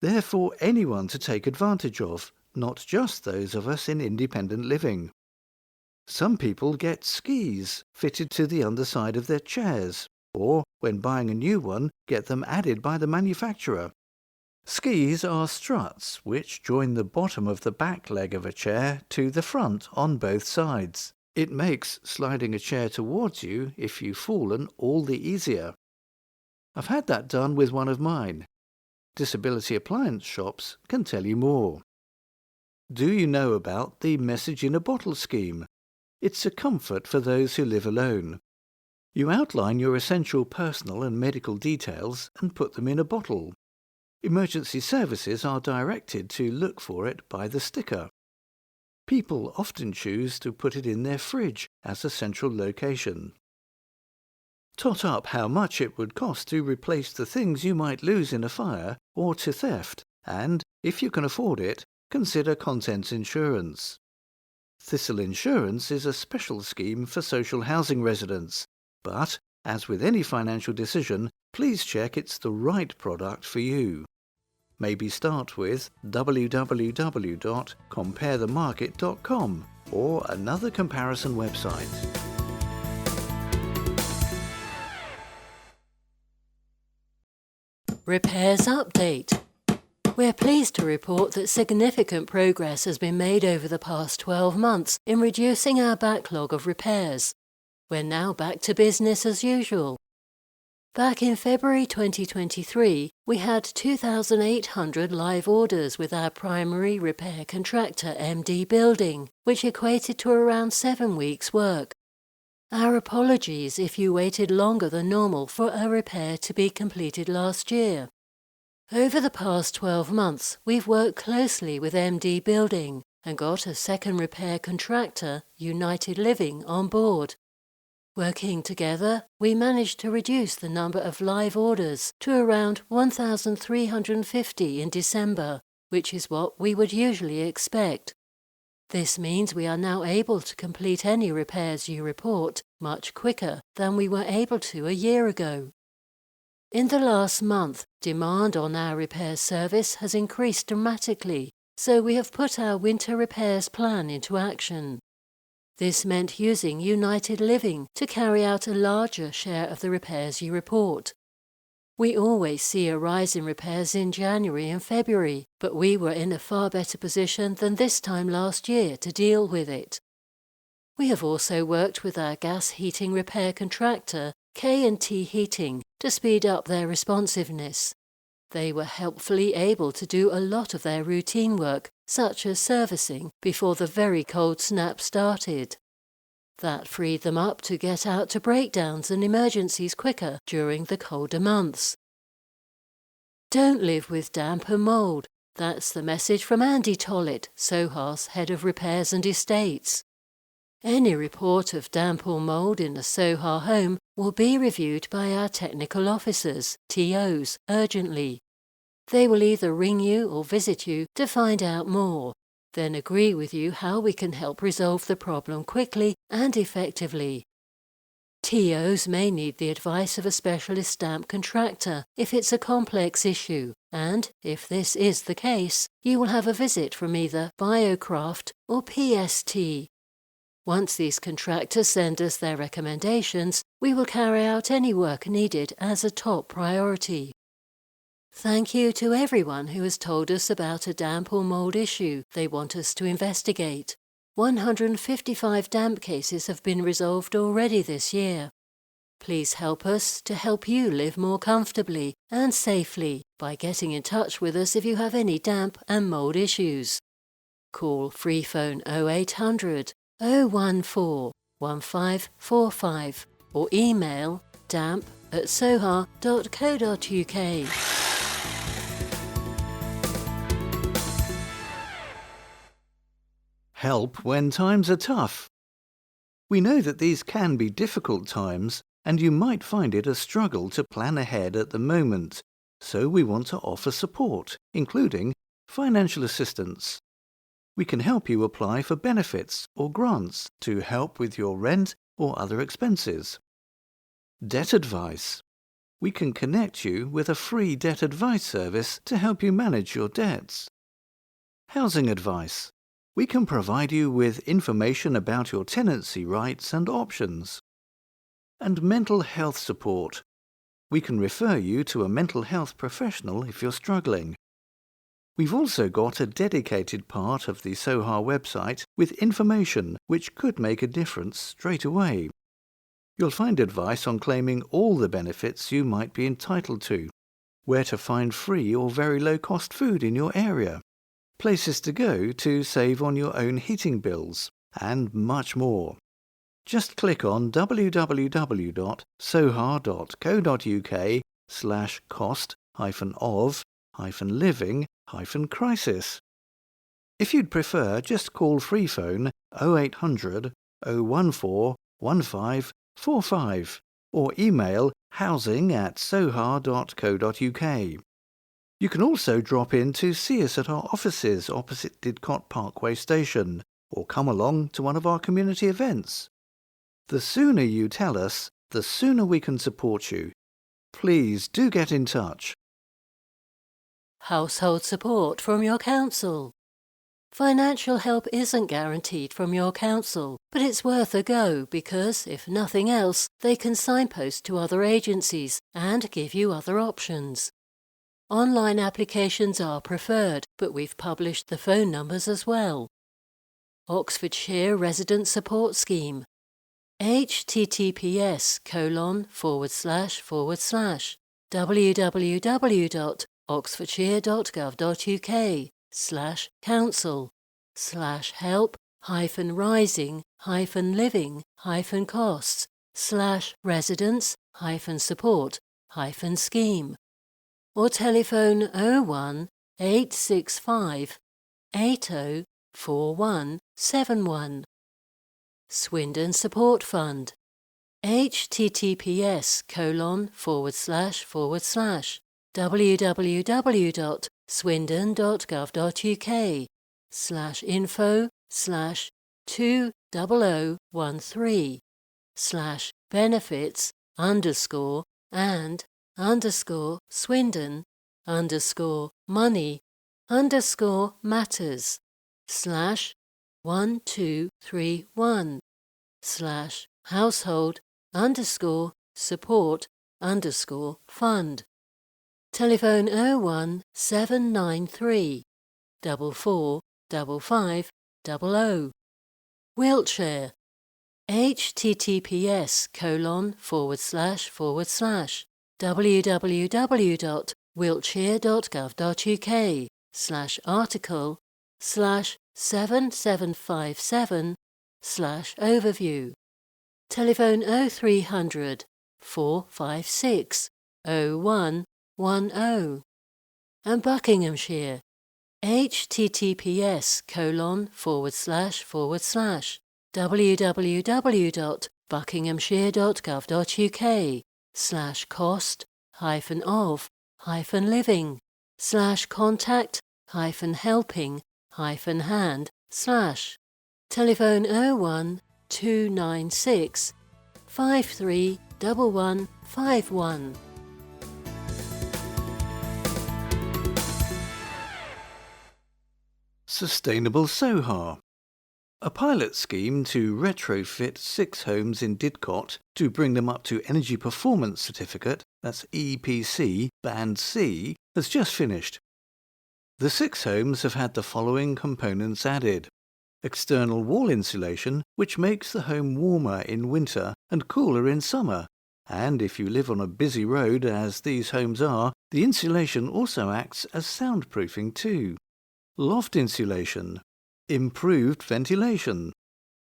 They're for anyone to take advantage of, not just those of us in independent living. Some people get skis fitted to the underside of their chairs, or, when buying a new one, get them added by the manufacturer. Skis are struts which join the bottom of the back leg of a chair to the front on both sides. It makes sliding a chair towards you if you've fallen all the easier. I've had that done with one of mine. Disability appliance shops can tell you more. Do you know about the Message in a Bottle scheme? It's a comfort for those who live alone. You outline your essential personal and medical details and put them in a bottle. Emergency services are directed to look for it by the sticker. People often choose to put it in their fridge as a central location. Tot up how much it would cost to replace the things you might lose in a fire or to theft, and, if you can afford it, consider contents insurance. Thistle Insurance is a special scheme for social housing residents, but, as with any financial decision, please check it's the right product for you. Maybe start with www.comparethemarket.com or another comparison website.
Repairs update. We're pleased to report that significant progress has been made over the past 12 months in reducing our backlog of repairs. We're now back to business as usual. Back in February 2023, we had 2,800 live orders with our primary repair contractor MD Building, which equated to around 7 weeks' work. Our apologies if you waited longer than normal for a repair to be completed last year. Over the past 12 months, we've worked closely with MD Building and got a second repair contractor, United Living, on board. Working together, we managed to reduce the number of live orders to around 1,350 in December, which is what we would usually expect. This means we are now able to complete any repairs you report much quicker than we were able to a year ago. In the last month, demand on our repair service has increased dramatically, so we have put our winter repairs plan into action. This meant using United Living to carry out a larger share of the repairs you report. We always see a rise in repairs in January and February, but we were in a far better position than this time last year to deal with it. We have also worked with our gas heating repair contractor, K&T Heating, to speed up their responsiveness. They were helpfully able to do a lot of their routine work, such as servicing, before the very cold snap started. That freed them up to get out to breakdowns and emergencies quicker during the colder months. Don't live with damp and mould. That's the message from Andy Tollett, Soha's Head of Repairs and Estates. Any report of damp or mould in a Soha home will be reviewed by our technical officers, TOs, urgently. They will either ring you or visit you to find out more, then agree with you how we can help resolve the problem quickly and effectively. TOs may need the advice of a specialist damp contractor if it's a complex issue, and, if this is the case, you will have a visit from either Biocraft or PST. Once these contractors send us their recommendations, we will carry out any work needed as a top priority. Thank you to everyone who has told us about a damp or mould issue they want us to investigate. 155 damp cases have been resolved already this year. Please help us to help you live more comfortably and safely by getting in touch with us if you have any damp and mould issues. Call free phone 0800 014 1545 or email damp@soha.co.uk.
Help when times are tough. We know that these can be difficult times, and you might find it a struggle to plan ahead at the moment, so we want to offer support, including financial assistance. We can help you apply for benefits or grants to help with your rent or other expenses. Debt advice. We can connect you with a free debt advice service to help you manage your debts. Housing advice. We can provide you with information about your tenancy rights and options. And mental health support. We can refer you to a mental health professional if you're struggling. We've also got a dedicated part of the Soha website with information which could make a difference straight away. You'll find advice on claiming all the benefits you might be entitled to, where to find free or very low-cost food in your area, places to go to save on your own heating bills, and much more. Just click on www.soha.co.uk/cost-of-living-crisis. If you'd prefer, just call free phone 0800 014 1545 or email housing@soha.co.uk. You can also drop in to see us at our offices opposite Didcot Parkway Station, or come along to one of our community events. The sooner you tell us, the sooner we can support you. Please do get in touch.
Household support from your council. Financial help isn't guaranteed from your council, but it's worth a go because, if nothing else, they can signpost to other agencies and give you other options. Online applications are preferred, but we've published the phone numbers as well. Oxfordshire Resident Support Scheme. https://www.oxfordshire.gov.uk/council/help-living-costs/residents-support-scheme, or telephone 01 865 804171. Swindon Support Fund. https://2000money_school_money_support_fund. Telephone 01 793 445500. Wiltshire. https://www.wiltshire.gov.uk/article/7757/overview. Telephone 0300 456 0110. And Buckinghamshire. https://www.buckinghamshire.gov.uk/cost-of--helping-hand/ Telephone 01 296 531151.
Sustainable Soha. A pilot scheme to retrofit 6 homes in Didcot to bring them up to Energy Performance Certificate, that's EPC Band C, has just finished. The 6 homes have had the following components added: external wall insulation, which makes the home warmer in winter and cooler in summer, and if you live on a busy road, as these homes are, the insulation also acts as soundproofing too. Loft insulation, improved ventilation.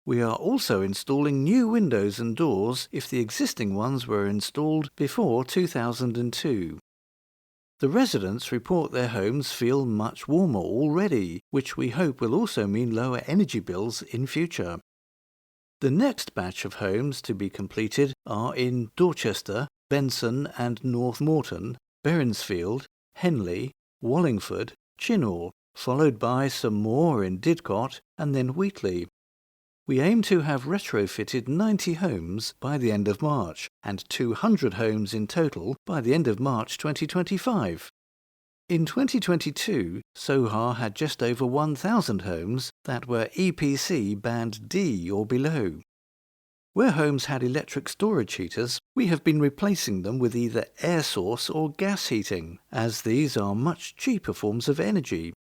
We are also installing new windows and doors if the existing ones were installed before 2002. The residents report their homes feel much warmer already, which we hope will also mean lower energy bills in future. The next batch of homes to be completed are in Dorchester, Benson and North Morton, Berensfield, Henley, Wallingford, Chinnor, followed by some more in Didcot and then Wheatley. We aim to have retrofitted 90 homes by the end of March and 200 homes in total by the end of March 2025. In 2022, Soha had just over 1,000 homes that were EPC Band D or below. Where homes had electric storage heaters, we have been replacing them with either air source or gas heating, as these are much cheaper forms of energy.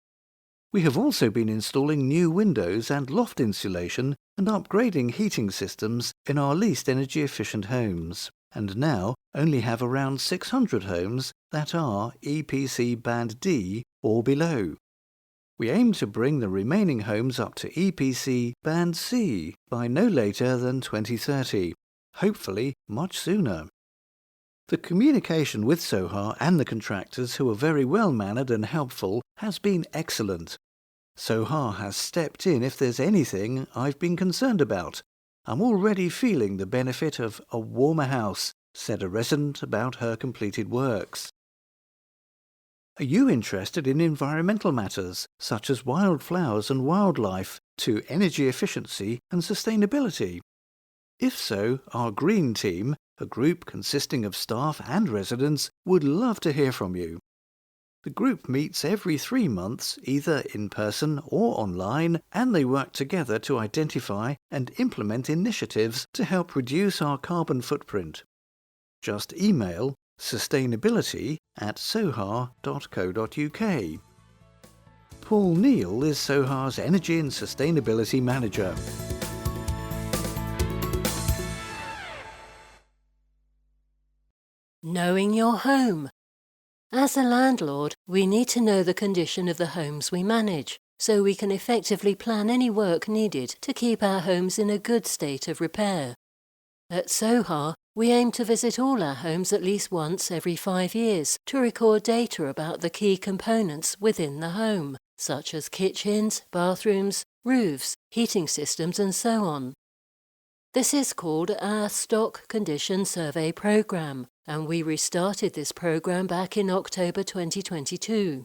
We have also been installing new windows and loft insulation and upgrading heating systems in our least energy-efficient homes, and now only have around 600 homes that are EPC Band D or below. We aim to bring the remaining homes up to EPC Band C by no later than 2030, hopefully much sooner. The communication with Soha and the contractors, who are very well-mannered and helpful, has been excellent. Soha has stepped in if there's anything I've been concerned about. I'm already feeling the benefit of a warmer house, said a resident about her completed works. Are you interested in environmental matters, such as wildflowers and wildlife, to energy efficiency and sustainability? If so, our Green Team, a group consisting of staff and residents, would love to hear from you. The group meets every 3 months, either in person or online, and they work together to identify and implement initiatives to help reduce our carbon footprint. Just email sustainability@soha.co.uk. Paul Neal is Soha's Energy and Sustainability Manager.
Knowing your home. As a landlord, we need to know the condition of the homes we manage, so we can effectively plan any work needed to keep our homes in a good state of repair. At Soha, we aim to visit all our homes at least once every 5 years to record data about the key components within the home, such as kitchens, bathrooms, roofs, heating systems and so on. This is called our Stock Condition Survey Programme, and we restarted this programme back in October 2022.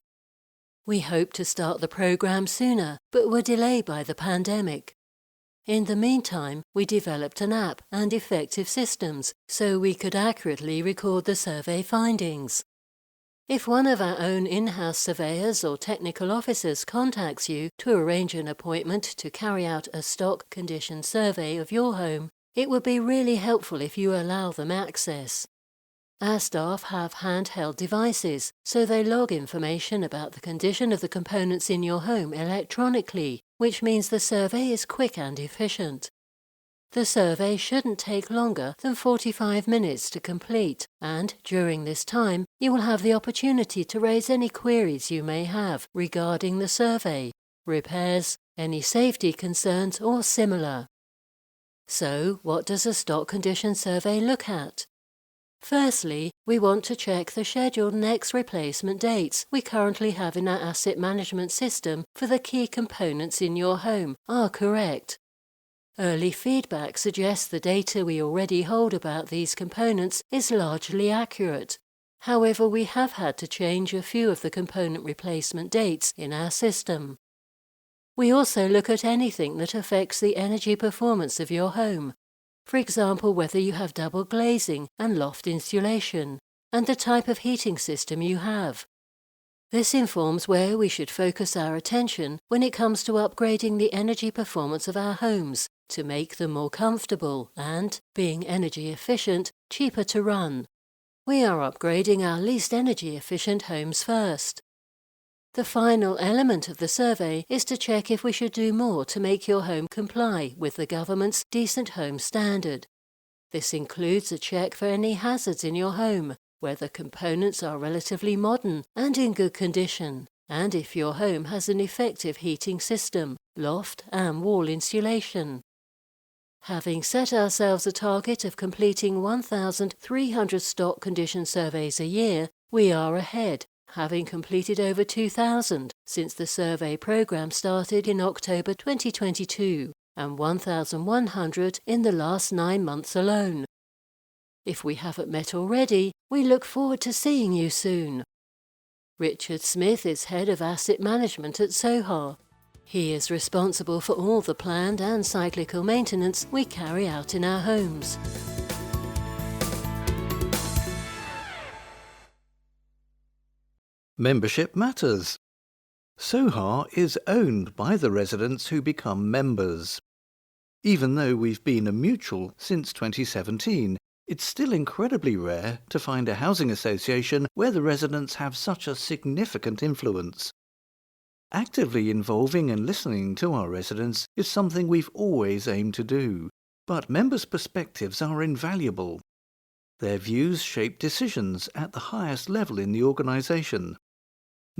We hoped to start the programme sooner, but were delayed by the pandemic. In the meantime, we developed an app and effective systems so we could accurately record the survey findings. If one of our own in-house surveyors or technical officers contacts you to arrange an appointment to carry out a stock condition survey of your home, it would be really helpful if you allow them access. Our staff have handheld devices, so they log information about the condition of the components in your home electronically, which means the survey is quick and efficient. The survey shouldn't take longer than 45 minutes to complete, and during this time, you will have the opportunity to raise any queries you may have regarding the survey, repairs, any safety concerns or similar. So, what does a stock condition survey look at? Firstly, we want to check the scheduled next replacement dates we currently have in our asset management system for the key components in your home are correct. Early feedback suggests the data we already hold about these components is largely accurate. However, we have had to change a few of the component replacement dates in our system. We also look at anything that affects the energy performance of your home. For example, whether you have double glazing and loft insulation, and the type of heating system you have. This informs where we should focus our attention when it comes to upgrading the energy performance of our homes to make them more comfortable and, being energy efficient, cheaper to run. We are upgrading our least energy efficient homes first. The final element of the survey is to check if we should do more to make your home comply with the government's Decent Home Standard. This includes a check for any hazards in your home, whether components are relatively modern and in good condition, and if your home has an effective heating system, loft and wall insulation. Having set ourselves a target of completing 1,300 stock condition surveys a year, we are ahead, having completed over 2,000 since the survey programme started in October 2022 and 1,100 in the last 9 months alone. If we haven't met already, we look forward to seeing you soon. Richard Smith is Head of Asset Management at Soha. He is responsible for all the planned and cyclical maintenance we carry out in our homes.
Membership matters. Soha is owned by the residents who become members. Even though we've been a mutual since 2017, it's still incredibly rare to find a housing association where the residents have such a significant influence. Actively involving and listening to our residents is something we've always aimed to do, but members' perspectives are invaluable. Their views shape decisions at the highest level in the organisation.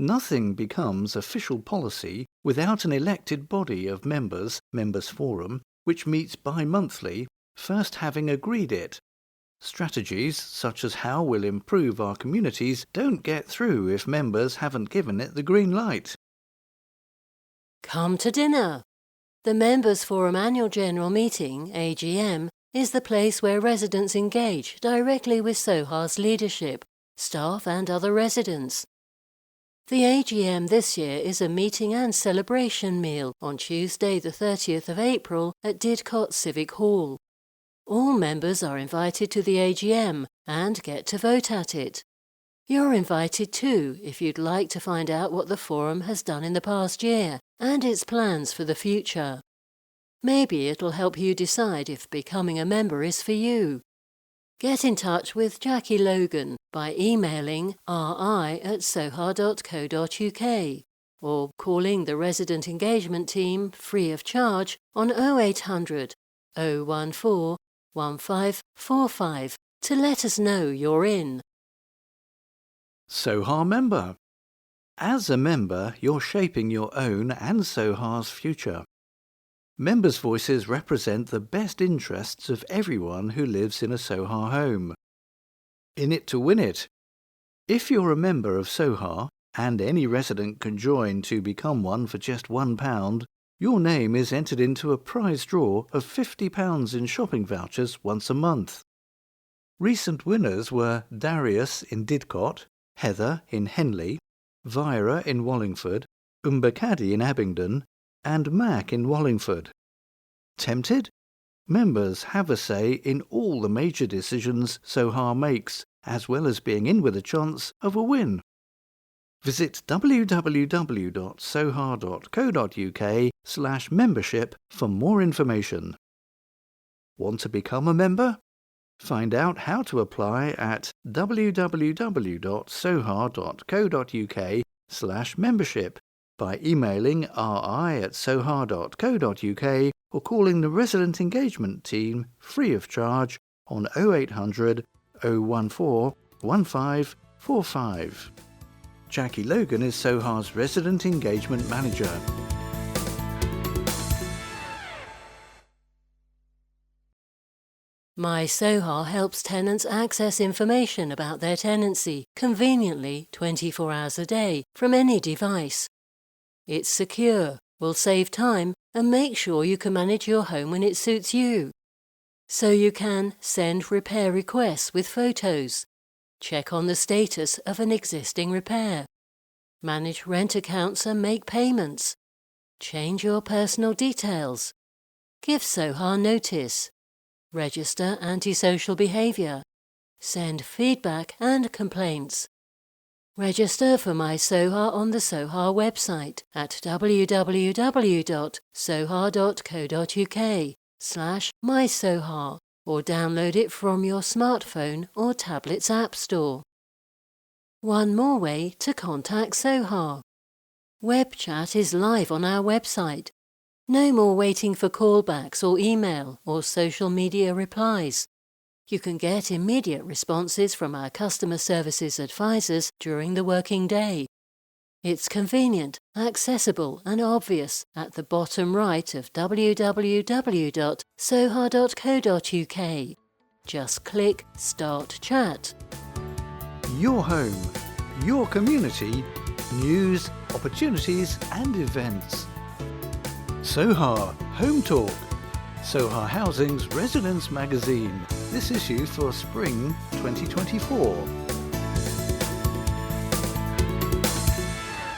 Nothing becomes official policy without an elected body of members forum, which meets bi-monthly, first having agreed it. Strategies such as how we'll improve our communities don't get through if members haven't given it the green light.
Come to dinner. The Members Forum Annual General Meeting, AGM, is the place where residents engage directly with Soha's leadership, staff and other residents. The AGM this year is a meeting and celebration meal on Tuesday the 30th of April at Didcot Civic Hall. All members are invited to the AGM and get to vote at it. You're invited too if you'd like to find out what the forum has done in the past year and its plans for the future. Maybe it'll help you decide if becoming a member is for you. Get in touch with Jackie Logan by emailing ri@soha.co.uk or calling the Resident Engagement Team free of charge on 0800 014 1545 to let us know you're in.
Soha member. As a member, you're shaping your own and Soha's future. Members' voices represent the best interests of everyone who lives in a Soha home. In it to win it. If you're a member of Soha, and any resident can join to become one for just £1, your name is entered into a prize draw of £50 in shopping vouchers once a month. Recent winners were Darius in Didcot, Heather in Henley, Vira in Wallingford, Umbakadi in Abingdon, and Mac in Wallingford. Tempted? Members have a say in all the major decisions Soha makes, as well as being in with a chance of a win. Visit www.soha.co.uk/membership for more information. Want to become a member? Find out how to apply at www.soha.co.uk/membership by emailing ri@soha.co.uk or calling the Resident Engagement Team free of charge on 0800 014 1545. Jackie Logan is Soha's Resident Engagement Manager.
My Soha helps tenants access information about their tenancy conveniently 24 hours a day from any device. It's secure, will save time and make sure you can manage your home when it suits you. So you can send repair requests with photos, check on the status of an existing repair, manage rent accounts and make payments, change your personal details, give Soha notice, register antisocial behaviour, send feedback and complaints. Register for My Soha on the Soha website at www.soha.co.uk/mysoha or download it from your smartphone or tablet's app store. One more way to contact Soha. Web chat is live on our website. No more waiting for callbacks or email or social media replies. You can get immediate responses from our customer services advisors during the working day. It's convenient, accessible and obvious at the bottom right of www.soha.co.uk. Just click Start Chat.
Your home, your community, news, opportunities and events. Soha Hometalk, Soha Housing's Residence Magazine. This issue for Spring 2024.